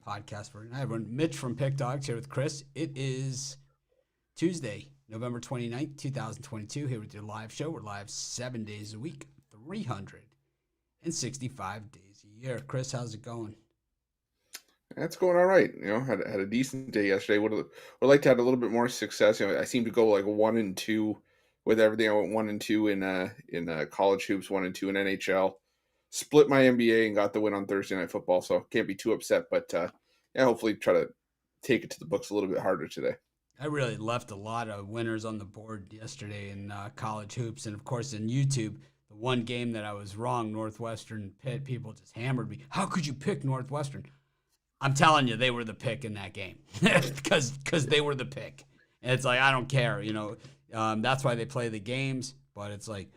podcast for tonight. Everyone, Mitch from Pick Dogs here with Chris. It is Tuesday, November 29th, 2022, here with your live show. We're live 7 days a week, 365 days a year. Chris, how's it going? That's going all right. Had a decent day yesterday. Would like to have a little bit more success. I seem to go like 1-2 with everything. I went 1-2 in college hoops, 1-2 in NHL. Split my NBA and got the win on Thursday Night Football. So can't be too upset. But hopefully try to take it to the books a little bit harder today. I really left a lot of winners on the board yesterday in college hoops, and of course in YouTube. The one game that I was wrong, Northwestern Pitt, people just hammered me. How could you pick Northwestern? I'm telling you, they were the pick in that game because they were the pick. And it's like, I don't care, that's why they play the games. But it's like,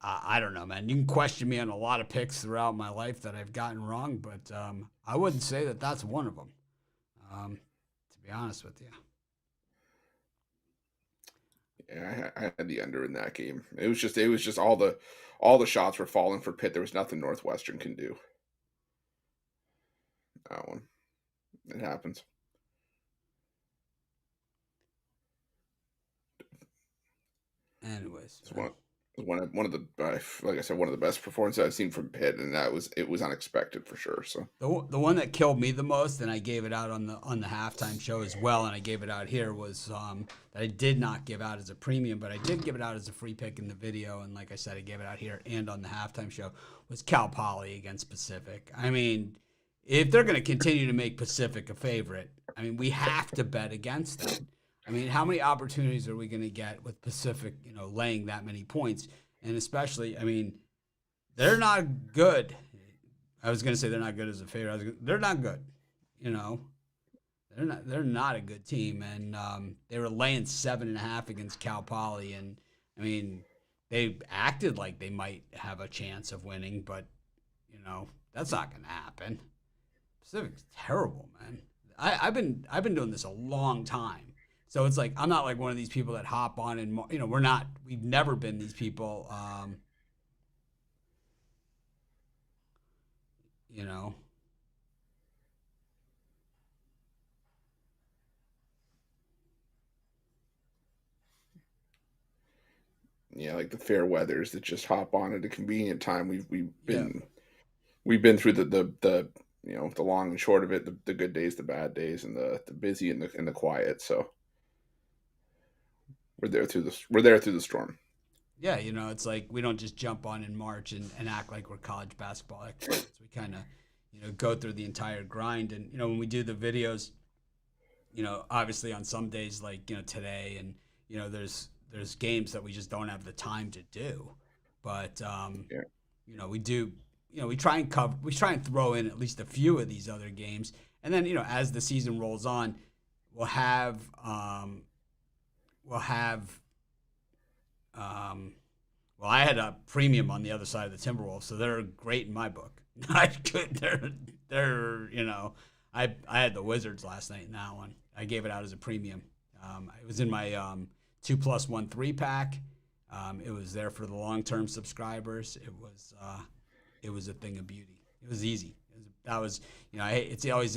I don't know, man. You can question me on a lot of picks throughout my life that I've gotten wrong, but I wouldn't say that that's one of them, to be honest with you. Yeah, I had the under in that game. It was just all the shots were falling for Pitt. There was nothing Northwestern can do. That one. It happens. Anyways, it's one of the like I said, one of the best performances I've seen from Pitt, and it was unexpected for sure. So the one that killed me the most, and I gave it out on the halftime show as well, and I gave it out here, was that I did not give out as a premium, but I did give it out as a free pick in the video, and like I said, I gave it out here and on the halftime show, was Cal Poly against Pacific. If they're going to continue to make Pacific a favorite, we have to bet against them. How many opportunities are we going to get with Pacific, laying that many points? And especially, they're not good. I was going to say they're not good as a favorite. They're not good. They're not a good team. And they were laying 7.5 against Cal Poly. And, they acted like they might have a chance of winning, but, that's not going to happen. Pacific's terrible, man. I've been doing this a long time, so it's like I'm not like one of these people that hop on and we've never been these people. Yeah, like the fair weathers that just hop on at a convenient time. We've been through the the long and short of it, the good days, the bad days, and the busy and the quiet. So we're there through the storm. Yeah, it's like we don't just jump on in March and act like we're college basketball experts. We kind of, go through the entire grind. And, when we do the videos, obviously on some days like, today, and, there's games that we just don't have the time to do. But, we do, we try and throw in at least a few of these other games. And then, as the season rolls on, we'll have I had a premium on the other side of the Timberwolves, so they're great in my book. I had the Wizards last night in that one. I gave it out as a premium. It was in my 2+1 3-pack. It was there for the long-term subscribers. It was a thing of beauty. It was easy. It's always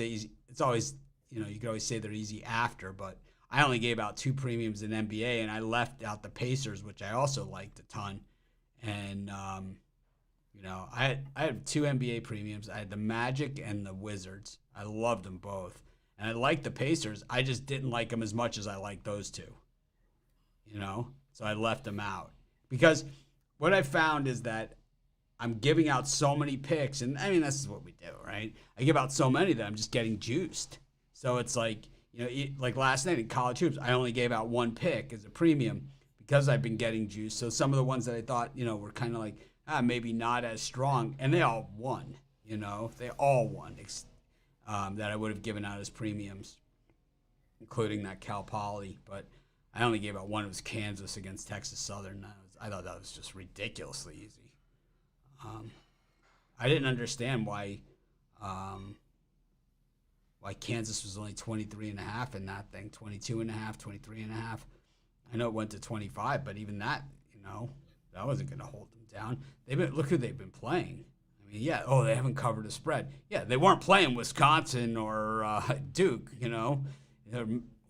easy. It's always, you could always say they're easy after, but I only gave out 2 premiums in NBA, and I left out the Pacers, which I also liked a ton. And, I had 2 NBA premiums. I had the Magic and the Wizards. I loved them both. And I liked the Pacers. I just didn't like them as much as I liked those 2. So I left them out. Because what I found is that I'm giving out so many picks, and this is what we do, right? I give out so many that I'm just getting juiced. So it's like, like last night in college hoops, I only gave out 1 pick as a premium because I've been getting juiced. So some of the ones that I thought, were kind of like, maybe not as strong, and they all won, they all won that I would have given out as premiums, including that Cal Poly. But I only gave out 1. It was Kansas against Texas Southern. I thought that was just ridiculously easy. I didn't understand why Kansas was only 23.5 in that thing, 22.5, 23.5. I know it went to 25, but even that, that wasn't going to hold them down. Look who they've been playing. I mean, yeah. Oh, they haven't covered a spread. Yeah, they weren't playing Wisconsin or Duke,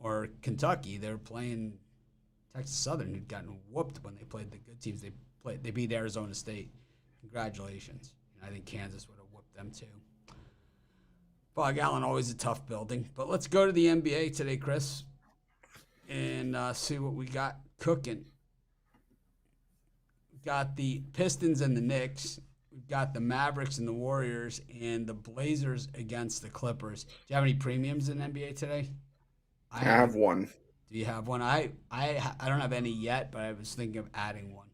or Kentucky. They were playing Texas Southern, who'd gotten whooped when they played the good teams. They beat Arizona State. Congratulations. And I think Kansas would have whooped them too. Bog Allen, always a tough building. But let's go to the NBA today, Chris, and see what we got cooking. We've got the Pistons and the Knicks. We've got the Mavericks and the Warriors, and the Blazers against the Clippers. Do you have any premiums in NBA today? I I have haven't. one. Do you have one? I don't have any yet, but I was thinking of adding one.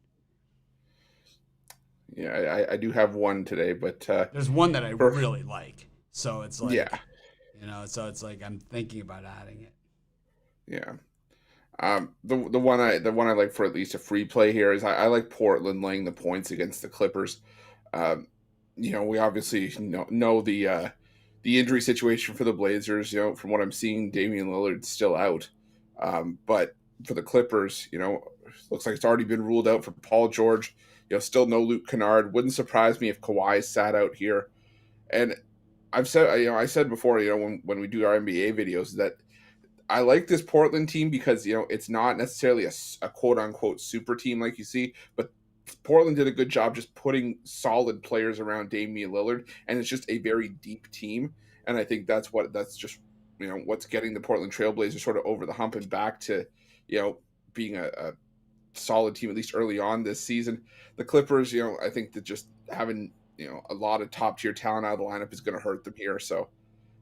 Yeah, I do have one today, but There's one that I for really like, so it's yeah, like, so it's like I'm thinking about adding it. yeah. The one I like for at least a free play here is I like Portland laying the points against the Clippers. Um, we obviously know the injury situation for the Blazers. From what I'm seeing, Damian Lillard's still out. But for the Clippers, looks like it's already been ruled out for Paul George. Still no Luke Kennard. Wouldn't surprise me if Kawhi sat out here. And I said before, when we do our NBA videos that I like this Portland team because it's not necessarily a quote unquote super team like you see, but Portland did a good job just putting solid players around Damian Lillard, and it's just a very deep team. And I think that's just what's getting the Portland Trailblazers sort of over the hump and back to being a solid team at least early on this season. The Clippers, I think that just having a lot of top tier talent out of the lineup is going to hurt them here. So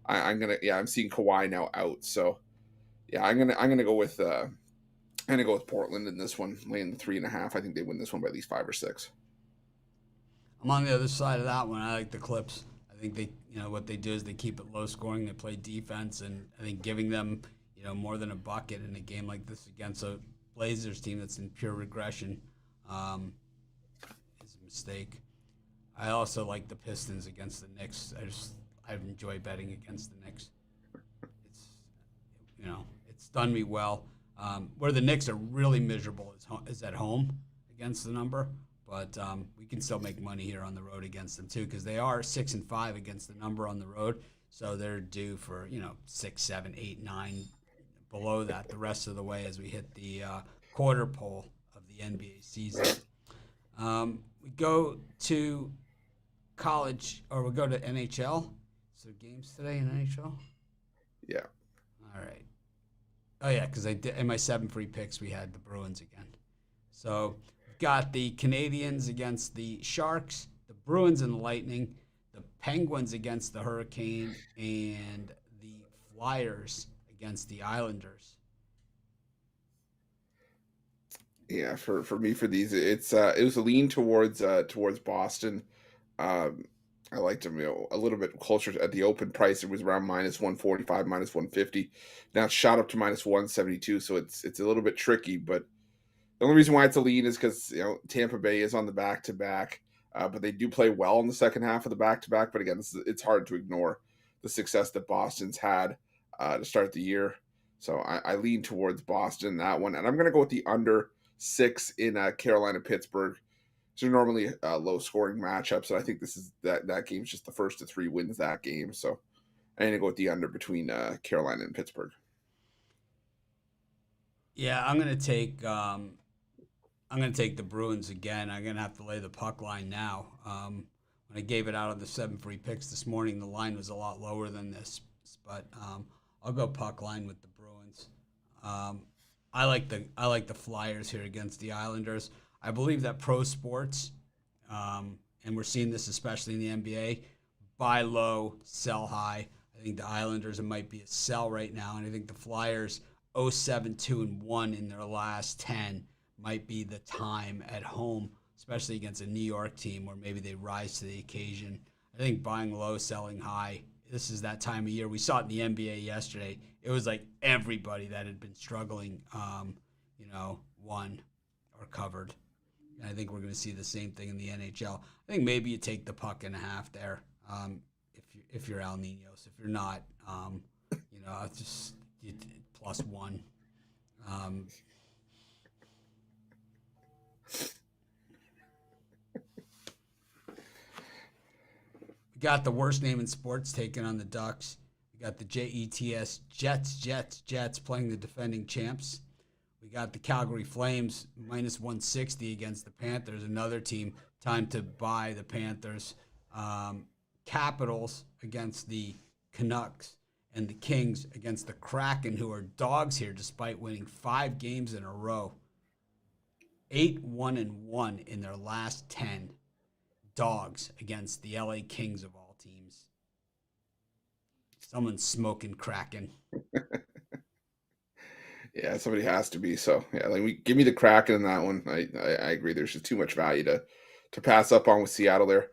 I'm seeing Kawhi now out. So yeah, I'm gonna go with Portland in this one, laying the 3.5. I think they win this one by at least 5 or 6. I'm on the other side of that one. I like the Clips. I think what they do is they keep it low scoring. They play defense, and I think giving them more than a bucket in a game like this against a Blazers team that's in pure regression is a mistake. I also like the Pistons against the Knicks. I enjoy betting against the Knicks. It's it's done me well. Where the Knicks are really miserable is at home against the number, but we can still make money here on the road against them too because they are 6-5 against the number on the road, so they're due for 6, 7, 8, 9 below that the rest of the way as we hit the quarter pole of the NBA season. We go to college, or we go to NHL. So games today in NHL. Yeah. All right. Oh yeah, because I did in my 7 free picks we had the Bruins again. So we've got the Canadians against the Sharks, the Bruins and the Lightning, the Penguins against the Hurricane, and the Flyers against the Islanders. Yeah, for me for these, it was a lean towards Boston. Um, I liked them, a little bit closer at the open price. It was around -145, -150. Now it's shot up to -172, so it's a little bit tricky. But the only reason why it's a lean is because Tampa Bay is on the back to back, but they do play well in the second half of the back to back. But again, it's hard to ignore the success that Boston's had to start the year. So I lean towards Boston in that one, and I'm going to go with the under 6 in Carolina Pittsburgh. So normally low scoring matchups, and I think this is that game's just the first of 3 wins that game. So I'm gonna go with the under between Carolina and Pittsburgh. Yeah, I'm gonna take the Bruins again. I'm gonna have to lay the puck line now. When I gave it out on the 7 free picks this morning, the line was a lot lower than this, but I'll go puck line with the Bruins. I like the Flyers here against the Islanders. I believe that pro sports, and we're seeing this especially in the NBA, buy low, sell high. I think the Islanders, it might be a sell right now, and I think the Flyers 0-7-2-1 in their last 10 might be the time at home, especially against a New York team where maybe they rise to the occasion. I think buying low, selling high. This is that time of year. We saw it in the NBA yesterday. It was like everybody that had been struggling, won or covered. And I think we're going to see the same thing in the NHL. I think maybe you take the puck and a half there if you're Al Ninos. If you're not, it's just +1. got the worst name in sports taking on the Ducks. We got the Jets playing the defending champs. We got the Calgary Flames minus 160 against the Panthers, another team time to buy the Panthers. Capitals against the Canucks, and the Kings against the Kraken, who are dogs here despite winning 5 games in a row. 8-1-1 in their last 10. Dogs against the LA Kings of all teams. Someone's smoking Kraken. Yeah, somebody has to be. So yeah, give me the Kraken in that one. I agree. There's just too much value to pass up on with Seattle there.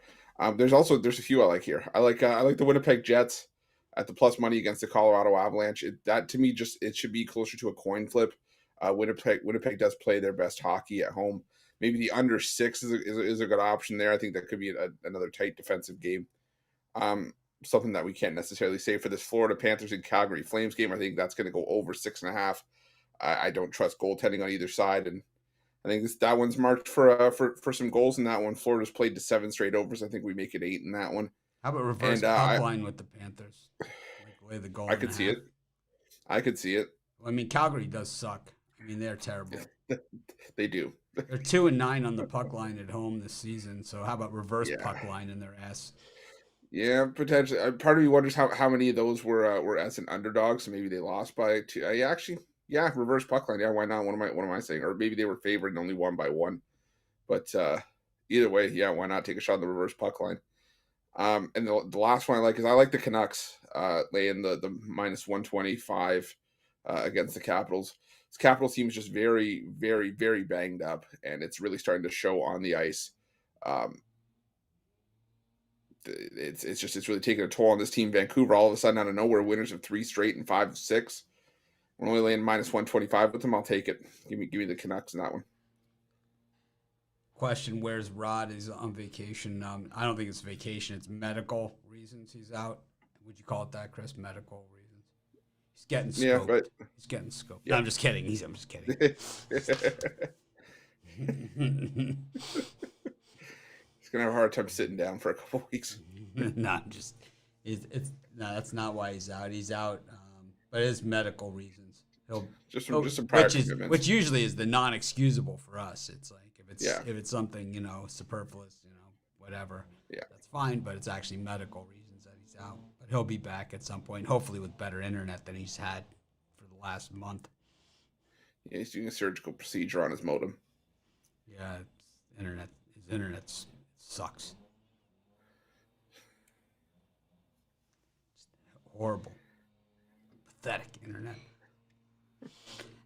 There's a few I like here. I like the Winnipeg Jets at the plus money against the Colorado Avalanche. That to me it should be closer to a coin flip. Winnipeg does play their best hockey at home. Maybe the under 6 is a good option there. I think that could be another tight defensive game. Something that we can't necessarily say for this Florida Panthers and Calgary Flames game. I think that's going to go over 6.5. I don't trust goaltending on either side, and I think that one's marked for some goals in that one. Florida's played to 7 straight overs. I think we make it 8 in that one. How about reverse puck line with the Panthers? Lay the goal. I could see it. I could see it. Well, I mean, Calgary does suck. I mean, they're terrible. They do. They're 2-9 on the puck line at home this season. So how about reverse puck line in their ass? Yeah, potentially. Part of me wonders how many of those were as an underdog. So maybe they lost by 2. Yeah, reverse puck line. Yeah, why not? What am I saying? Or maybe they were favored and only won by 1. But either way, yeah, why not take a shot on the reverse puck line? And the last one I like is I like the Canucks laying the minus 125 against the Capitals. This Capitals team is just very, very, very banged up, and it's really starting to show on the ice. It's really taking a toll on this team. Vancouver, all of a sudden, out of nowhere, winners of 3 straight and 5 of 6. We're only laying minus 125 with them. I'll take it. Give me the Canucks in that one. Question: Where's Rod? He's on vacation. I don't think it's vacation. It's medical reasons he's out. Would you call it that, Chris? Medical reasons. He's getting scoped. Yeah, but he's getting scoped. Yeah. No, I'm just kidding. I'm just kidding. He's gonna have a hard time sitting down for a couple weeks. That's not why he's out. He's out, but it's medical reasons. Just some prior commitments, which usually is the non-excusable for us. It's like if it's something superfluous, whatever. Yeah, that's fine. But it's actually medical reasons that he's out. But he'll be back at some point, hopefully with better internet than he's had for the last month. Yeah, he's doing a surgical procedure on his modem. Yeah, his internet sucks. Just horrible, pathetic internet.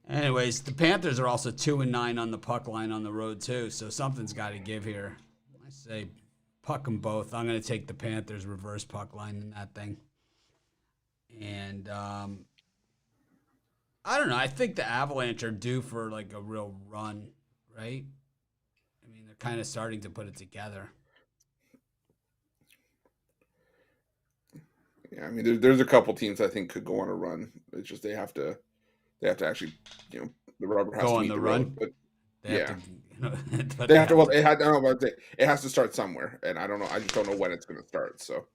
Anyways, the Panthers are also 2-9 on the puck line on the road too, so something's got to give here. I say puck them both. I'm going to take the Panthers reverse puck line in that thing. And I don't know. I think the Avalanche are due for like a real run, right? I mean, they're kind of starting to put it together. Yeah, I mean, there's a couple teams I think could go on a run. It's just they have to actually, the rubber has to meet the road. But it has to start somewhere, and I don't know. I just don't know when it's going to start. So,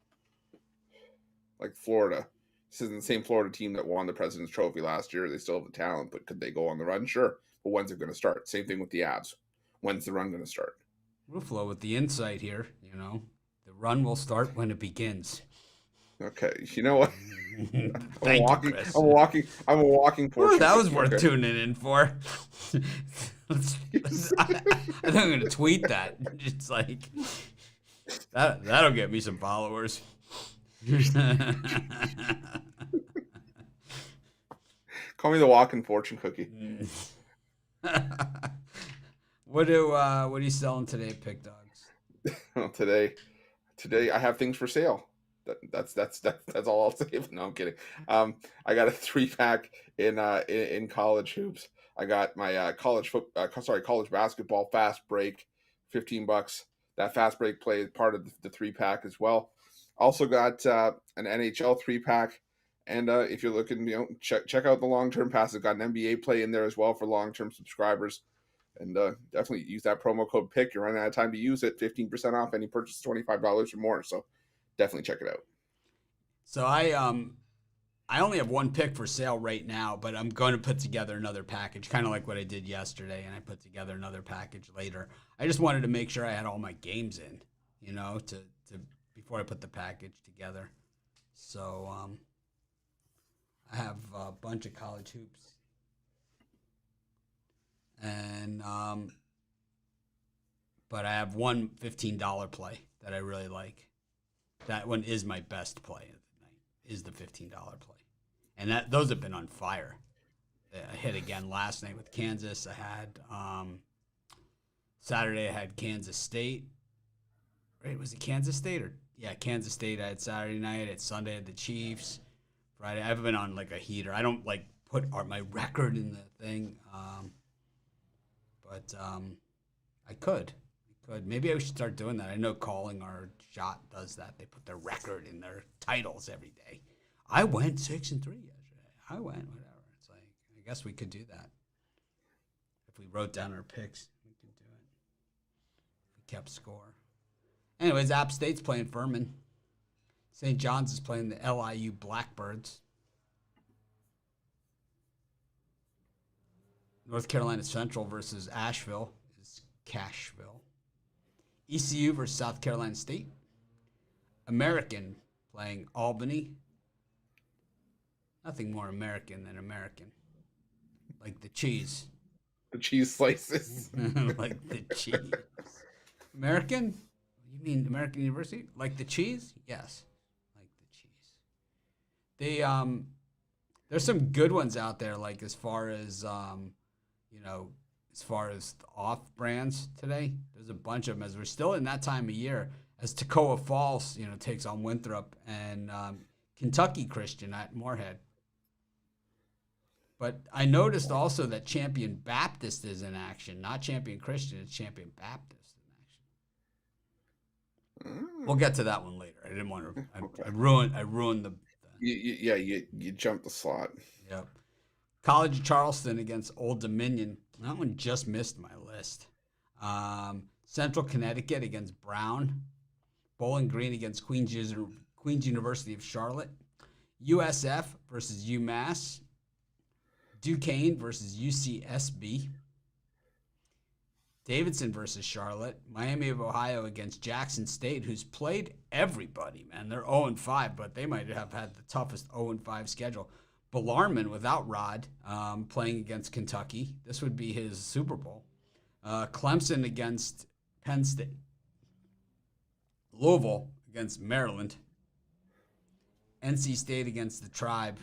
like Florida, this isn't the same Florida team that won the President's Trophy last year. They still have the talent, but could they go on the run? Sure, but when's it going to start? Same thing with the Avs. When's the run going to start? Ruflo with the insight here. The run will start when it begins. Okay, you know what? I'm a walking fortune. Ooh, that was worth tuning in for. I think I'm going to tweet that. It's like that'll get me some followers. Call me the walking fortune cookie. What are you selling today at Pick Dogs? Well, today I have things for sale. That's all I'll say. No, I'm kidding. I got a 3-pack in college hoops. I got my college basketball fast break, $15. That fast break play is part of the 3-pack as well. Also got an NHL 3-pack, and if you're looking, check out the long-term pass. I've got an NBA play in there as well for long-term subscribers, and definitely use that promo code PICK. You're running out of time to use it. 15% off any purchase $25 or more. So definitely check it out. So I only have one pick for sale right now, but I'm going to put together another package, kind of like what I did yesterday, and I put together another package later. I just wanted to make sure I had all my games in, to before I put the package together. So I have a bunch of college hoops, and but I have one $15 play that I really like. That one is my best play of the night. Is the $15 play. And those have been on fire. I hit again last night with Kansas. I had Saturday. I had Kansas State. Right? Was it Kansas State Kansas State? I had Saturday night. At Sunday, I had the Chiefs. Friday, I've been on like a heater. I don't like put my record in the thing, but I could. Maybe I should start doing that. I know Calling Our Shot does that. They put their record in their titles every day. I went 6-3 yesterday. I went whatever. It's like, I guess we could do that. If we wrote down our picks, we could do it. If we kept score. Anyways, App State's playing Furman. St. John's is playing the LIU Blackbirds. North Carolina Central versus Asheville is Cashville. ECU versus South Carolina State. American playing Albany. Nothing more American than American. Like the cheese. The cheese slices. Like the cheese. American? You mean American University? Like the cheese? Yes. Like the cheese. There's some good ones out there, like as far as as far as the off brands today. There's a bunch of them as we're still in that time of year as Toccoa Falls, takes on Winthrop and Kentucky Christian at Moorhead. But I noticed also that Champion Baptist is in action, not Champion Christian, it's Champion Baptist in action. We'll get to that one later. I didn't want to. I ruined the. You jumped the slot. Yep. College of Charleston against Old Dominion. That one just missed my list. Central Connecticut against Brown. Bowling Green against Queens University of Charlotte. USF versus UMass. Duquesne versus UCSB. Davidson versus Charlotte. Miami of Ohio against Jackson State, who's played everybody, man. They're 0-5, but they might have had the toughest 0-5 schedule. Bellarmine without Rod playing against Kentucky. This would be his Super Bowl. Clemson against Penn State. Louisville against Maryland. NC State against the Tribe.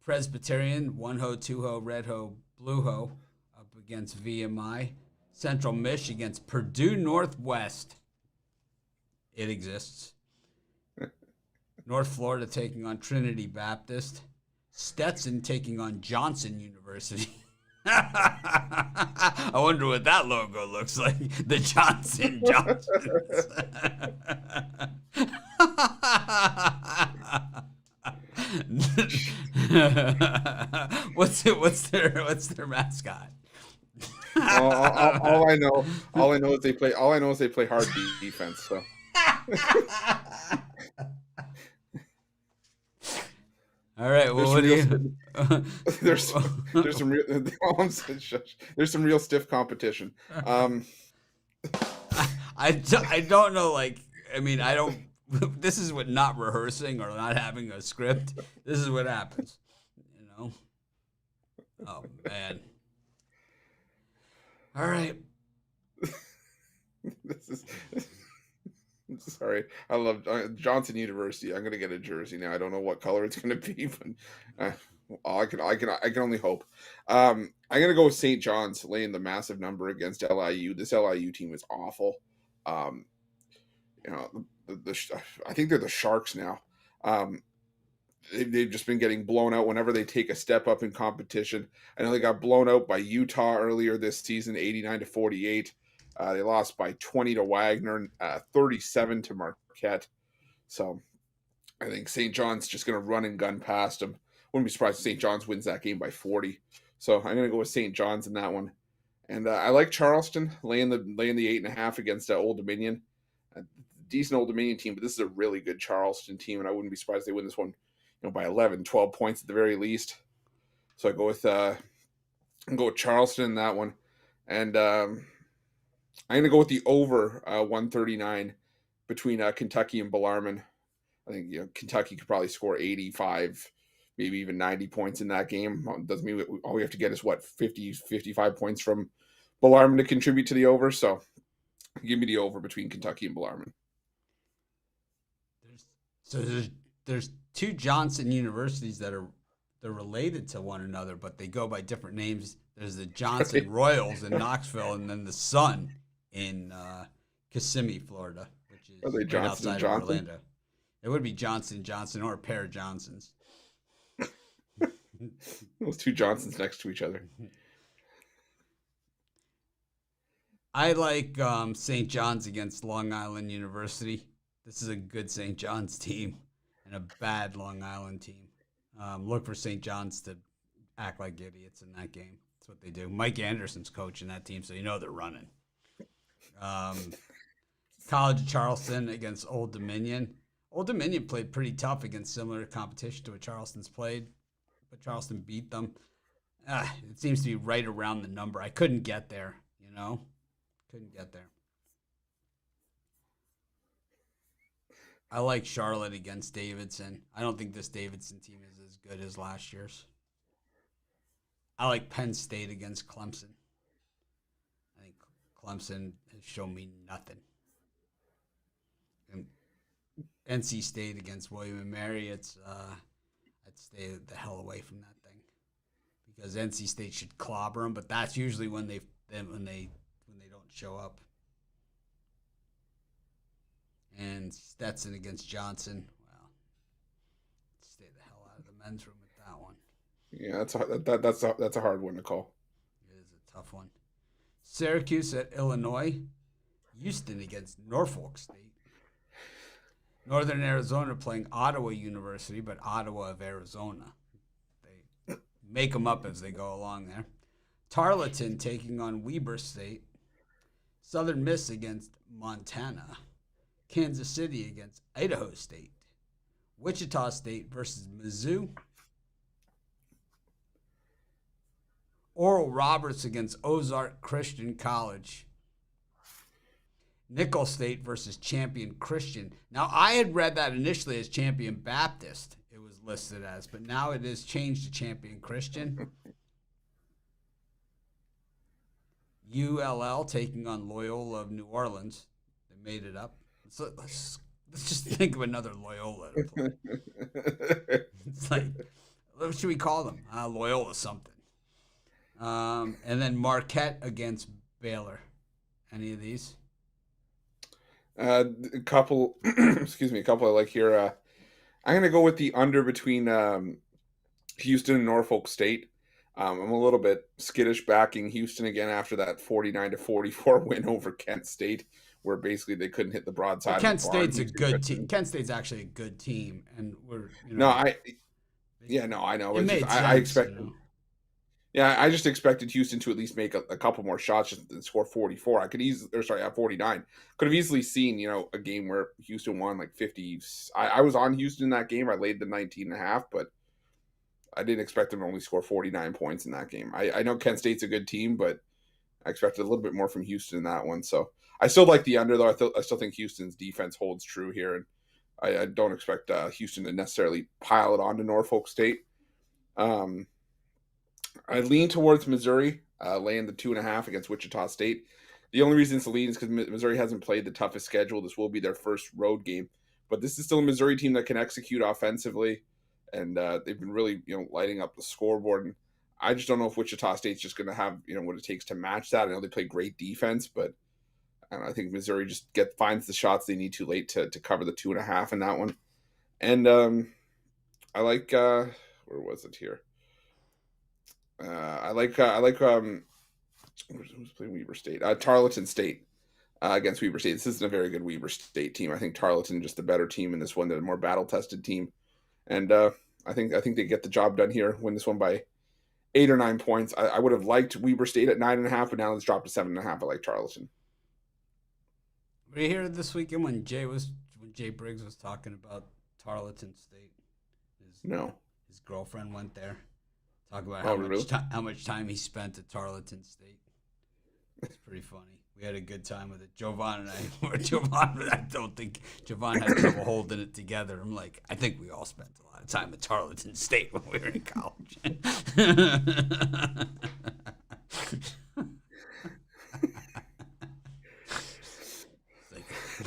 Presbyterian, 1-ho, 2-ho, red-ho, blue-ho up against VMI. Central Mich against Purdue Northwest. It exists. North Florida taking on Trinity Baptist. Stetson taking on Johnson University. I wonder what that logo looks like. The Johnsons. What's their mascot? all I know is they play hard defense. So. All right. Well, what do you? There's some real stiff competition. I don't know. Like, I mean, I don't. This is what not rehearsing or not having a script. This is what happens. Oh man. All right. Sorry, I love Johnson University. I'm gonna get a jersey now. I don't know what color it's gonna be, but I can only hope. I'm gonna go with St. John's laying the massive number against LIU. This LIU team is awful. I think they're the Sharks now. They've just been getting blown out whenever they take a step up in competition. I know they got blown out by Utah earlier this season, 89-48. They lost by 20 to Wagner, 37 to Marquette. So I think St. John's just going to run and gun past them. Wouldn't be surprised if St. John's wins that game by 40. So I'm going to go with St. John's in that one. And I like Charleston laying the 8.5 against Old Dominion. decent Old Dominion team, but this is a really good Charleston team, and I wouldn't be surprised if they win this one, by 11, 12 points at the very least. So I go with Charleston in that one, and I'm gonna go with the over 139 between Kentucky and Bellarmine. I think Kentucky could probably score 85, maybe even 90 points in that game. Doesn't mean all we have to get is 50, 55 points from Bellarmine to contribute to the over. So give me the over between Kentucky and Bellarmine. There's two Johnson universities that they're related to one another, but they go by different names. There's the Johnson Royals in Knoxville, and then the Sun in Kissimmee, Florida, which is Are they right Johnson outside and of Johnson? Orlando. It would be Johnson Johnson or a pair of Johnsons. Those two Johnsons next to each other. I like St. John's against Long Island University. This is a good St. John's team and a bad Long Island team. Look for St. John's to act like idiots in that game. That's what they do. Mike Anderson's coaching that team, so you know they're running. College of Charleston against Old Dominion. Old Dominion played pretty tough against similar competition to what Charleston's played, but Charleston beat them. It seems to be right around the number. I couldn't get there, Couldn't get there. I like Charlotte against Davidson. I don't think this Davidson team is as good as last year's. I like Penn State against Clemson. I think Clemson has shown me nothing. And NC State against William & Mary, I'd stay the hell away from that thing because NC State should clobber them, but that's usually when they don't show up. And Stetson against Johnson. Well, stay the hell out of the men's room with that one. Yeah, that's a hard one to call. It is a tough one. Syracuse at Illinois. Houston against Norfolk State. Northern Arizona playing Ottawa University, but Ottawa of Arizona. They make them up as they go along there. Tarleton taking on Weber State. Southern Miss against Montana. Kansas City against Idaho State. Wichita State versus Mizzou. Oral Roberts against Ozark Christian College. Nickel State versus Champion Christian. Now, I had read that initially as Champion Baptist, it was listed as, but now it is changed to Champion Christian. ULL taking on Loyola of New Orleans. They made it up. Let's just think of another Loyola to play. It's like, what should we call them? Loyola something. And then Marquette against Baylor. Any of these? A couple, excuse me, a couple I like here. I'm going to go with the under between Houston and Norfolk State. I'm a little bit skittish backing Houston again after that 49-44 win over Kent State, where basically they couldn't hit the broadside. Well, Kent State's a good team. Kent State's actually a good team, and I know. It made sense, I expected. Yeah, I just expected Houston to at least make a couple more shots and score 44. I could easily, 49. Could have easily seen, a game where Houston won like 50. I was on Houston in that game. I laid the 19.5, but I didn't expect them to only score 49 points in that game. I know Kent State's a good team, but I expected a little bit more from Houston in that one. So I still like the under, though. I still think Houston's defense holds true here, and I don't expect Houston to necessarily pile it on to Norfolk State. I lean towards Missouri, laying the 2.5 against Wichita State. The only reason it's a lean is because Missouri hasn't played the toughest schedule. This will be their first road game, but this is still a Missouri team that can execute offensively, and they've been really, lighting up the scoreboard. And I just don't know if Wichita State's just going to have, what it takes to match that. I know they play great defense, but I think Missouri just finds the shots they need to late to cover the 2.5 in that one. And I like where was it here? I like who's playing Weber State? Tarleton State against Weber State. This isn't a very good Weber State team. I think Tarleton just a better team in this one. They're a more battle tested team, and I think they get the job done here. Win this one by 8 or 9 points. I would have liked Weber State at 9.5, but now it's dropped to 7.5. I like Tarleton. Were you here this weekend when Jay Briggs was talking about Tarleton State? No. His girlfriend went there. Talk about Really? how much time he spent at Tarleton State. It's pretty funny. We had a good time with it. Jovan and I don't think Jovan had trouble holding it together. I'm like, I think we all spent a lot of time at Tarleton State when we were in college.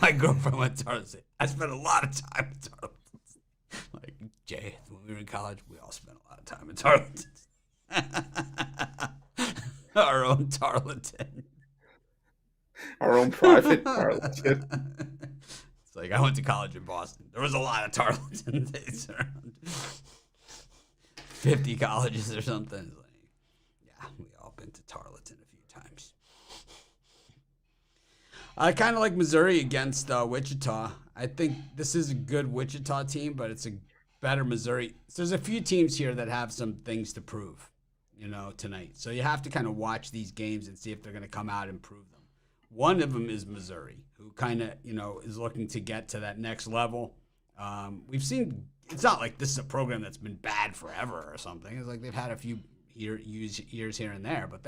My girlfriend went to Tarleton State. I spent a lot of time at Tarleton State. Like, Jay, when we were in college, we all spent a lot of time at Tarleton. Our own Tarleton. Our own private Tarleton. It's like, I went to college in Boston. There was a lot of Tarleton days around. 50 colleges or something. It's like, yeah, we all been to Tarleton a few times. I kind of like Missouri against Wichita. I think this is a good Wichita team, but it's a better Missouri. So there's a few teams here that have some things to prove, tonight. So you have to kind of watch these games and see if they're going to come out and prove them. One of them is Missouri, who kind of, is looking to get to that next level. We've seen, it's not like this is a program that's been bad forever or something. It's like they've had a few years here and there, but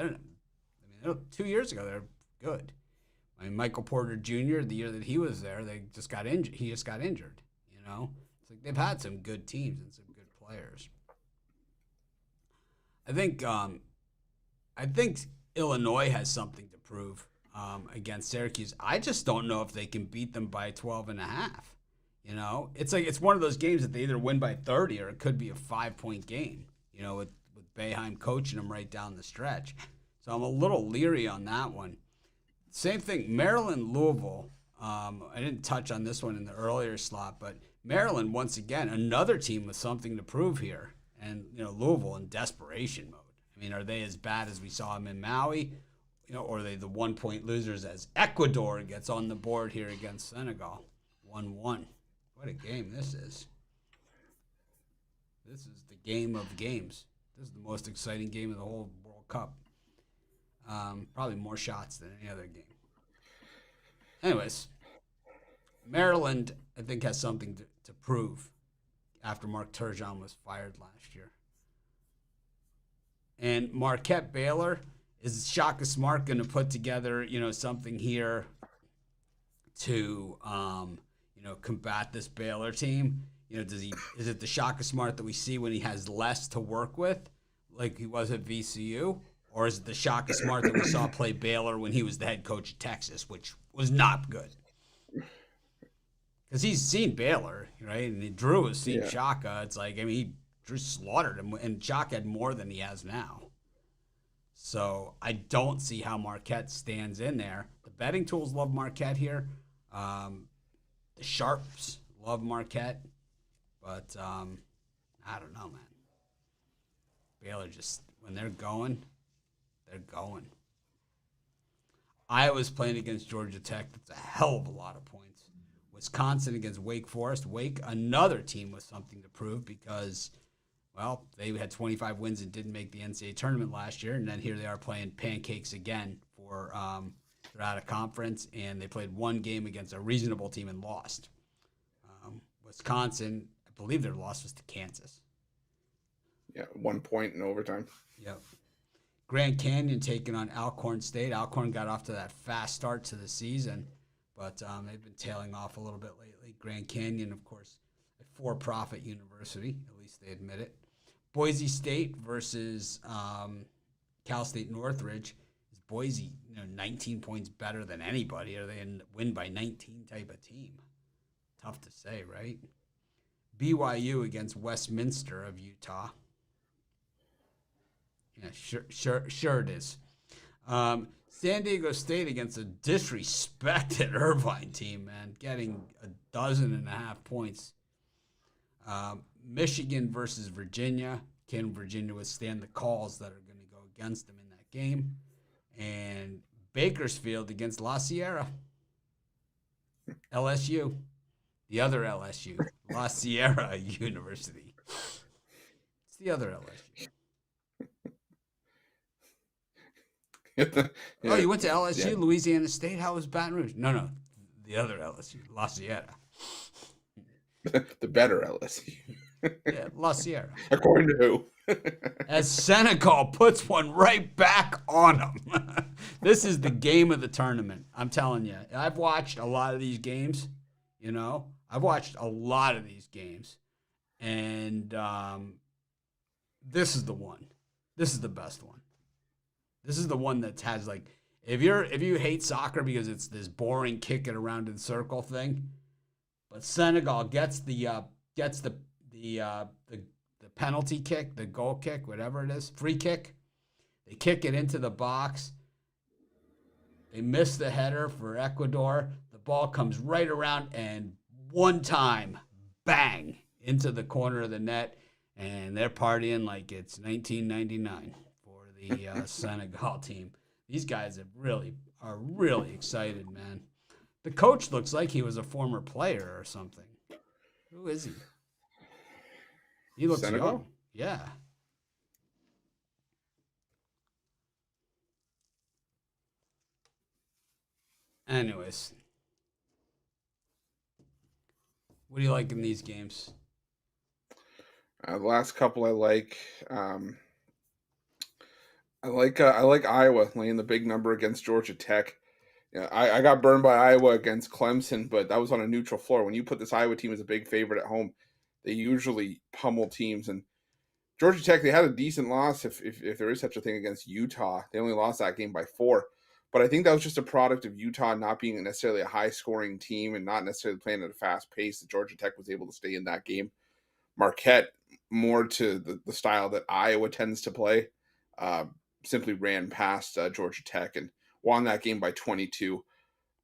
2 years ago, they're good. I mean, Michael Porter Jr., the year that he was there, he just got injured. It's like they've had some good teams and some good players. I think Illinois has something to prove against Syracuse. I just don't know if they can beat them by 12.5. It's like it's one of those games that they either win by 30 or it could be a 5-point game. With Boeheim coaching them right down the stretch. So I'm a little leery on that one. Same thing, Maryland, Louisville. I didn't touch on this one in the earlier slot, but Maryland, once again, another team with something to prove here. And, Louisville in desperation mode. I mean, are they as bad as we saw them in Maui? Or are they the 1-point losers as Ecuador gets on the board here against Senegal? 1-1. What a game this is. This is the game of games. This is the most exciting game of the whole World Cup. Probably more shots than any other game. Anyways, Maryland, I think, has something to prove after Mark Turgeon was fired last year. And Marquette Baylor, is Shaka Smart going to put together, something here to, combat this Baylor team? Is it the Shaka Smart that we see when he has less to work with, like he was at VCU? Or is it the Shaka Smart that we saw play Baylor when he was the head coach of Texas, which was not good? Because he's seen Baylor, right? And Drew has seen Shaka. It's like, Drew slaughtered him, and Shaka had more than he has now. So I don't see how Marquette stands in there. The betting tools love Marquette here. The Sharps love Marquette. But I don't know, man. Baylor just, when they're going, they're going. Iowa's playing against Georgia Tech. That's a hell of a lot of points. Wisconsin against Wake Forest. Wake, another team with something to prove because, well, they had 25 wins and didn't make the NCAA tournament last year, and then here they are playing pancakes again for they're out of conference, and they played one game against a reasonable team and lost. Wisconsin, I believe their loss was to Kansas. Yeah, 1 point in overtime. Yep. Grand Canyon taking on Alcorn State. Alcorn got off to that fast start to the season, but they've been tailing off a little bit lately. Grand Canyon, of course, a for-profit university, at least they admit it. Boise State versus Cal State Northridge. Is Boise, 19 points better than anybody? Are they a win by 19 type of team? Tough to say, right? BYU against Westminster of Utah. Yeah, sure it is. San Diego State against a disrespected Irvine team, man, getting 12.5 points. Michigan versus Virginia. Can Virginia withstand the calls that are going to go against them in that game? And Bakersfield against La Sierra. LSU. The other LSU. La Sierra University. It's the other LSU. Oh, you went to LSU, Louisiana State? How was Baton Rouge? No. The other LSU, La Sierra. The better LSU. Yeah, La Sierra. According to who? As Senegal puts one right back on them. This is the game of the tournament. I'm telling you. I've watched a lot of these games. I've watched a lot of these games. And this is the one. This is the best one. This is the one that has like, if you hate soccer because it's this boring kick it around in circle thing, but Senegal gets the penalty kick, the goal kick, whatever it is, free kick. They kick it into the box. They miss the header for Ecuador. The ball comes right around and one time, bang, into the corner of the net, and they're partying like it's 1999 for the Senegal team. These guys are really excited, man. The coach looks like he was a former player or something. Who is he? He looks Senegal? young. Yeah. Anyways. What do you like in these games? The last couple I like. I like Iowa laying the big number against Georgia Tech. Yeah, I got burned by Iowa against Clemson, but that was on a neutral floor. When you put this Iowa team as a big favorite at home, they usually pummel teams. And Georgia Tech, they had a decent loss, if there is such a thing, against Utah. They only lost that game by 4. But I think that was just a product of Utah not being necessarily a high-scoring team and not necessarily playing at a fast pace that Georgia Tech was able to stay in that game. Marquette, more to the style that Iowa tends to play, simply ran past Georgia Tech and won that game by 22.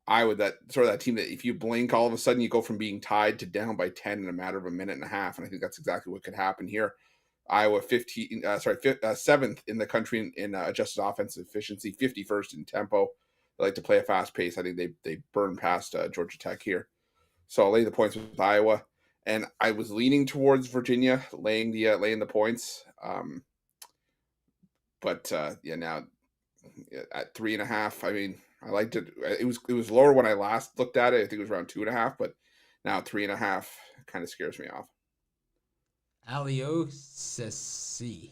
Iowa, that team that if you blink, all of a sudden you go from being tied to down by 10 in a matter of a minute and a half, and I think that's exactly what could happen here. Iowa 7th in the country in adjusted offensive efficiency, 51st in tempo. They like to play a fast pace. I think they burn past Georgia Tech here. So I'll lay the points with Iowa, and I was leaning towards Virginia laying the points. But now at 3.5, I mean, I liked it. It was lower when I last looked at it. I think it was around 2.5, but now 3.5 kind of scares me off. Alio Cisse.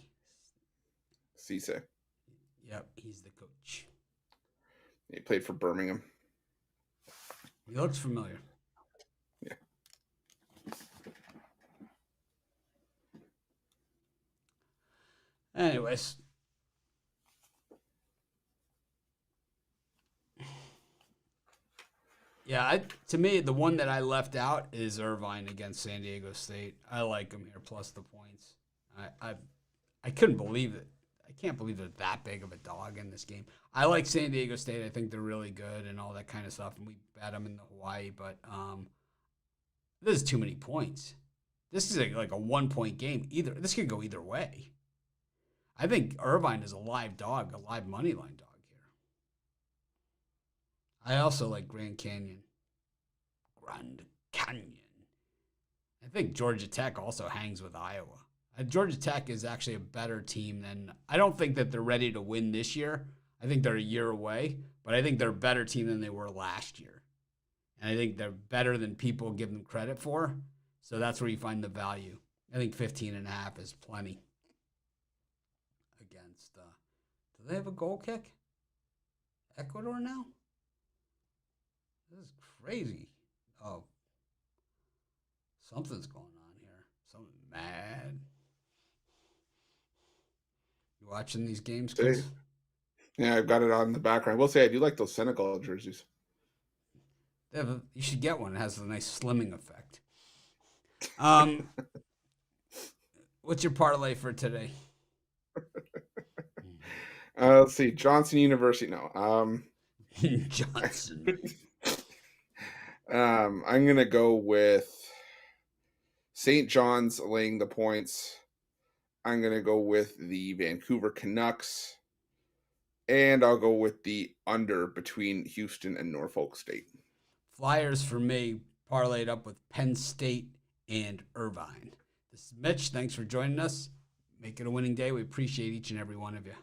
Cisse. Yep, he's the coach. He played for Birmingham. He looks familiar. Yeah. Anyways. Yeah, to me, the one that I left out is Irvine against San Diego State. I like them here, plus the points. I couldn't believe it. I can't believe they're that big of a dog in this game. I like San Diego State. I think they're really good and all that kind of stuff, and we bet them in the Hawaii. But this is too many points. This is like a 1-point game. This could go either way. I think Irvine is a live dog, a live money line dog. I also like Grand Canyon. I think Georgia Tech also hangs with Iowa. Georgia Tech is actually a better team than... I don't think that they're ready to win this year. I think they're a year away, but I think they're a better team than they were last year. And I think they're better than people give them credit for. So that's where you find the value. I think 15.5 is plenty. Against... do they have a goal kick? Ecuador now? This is crazy. Oh. Something's going on here. Something mad. You watching these games, Chris? Yeah, I've got it on in the background. I will say I do like those Senegal jerseys. You should get one. It has a nice slimming effect. What's your parlay for today? Let's see. Johnson University. No. Johnson. I'm going to go with St. John's laying the points. I'm going to go with the Vancouver Canucks. And I'll go with the under between Houston and Norfolk State. Flyers for me, parlayed up with Penn State and Irvine. This is Mitch. Thanks for joining us. Make it a winning day. We appreciate each and every one of you.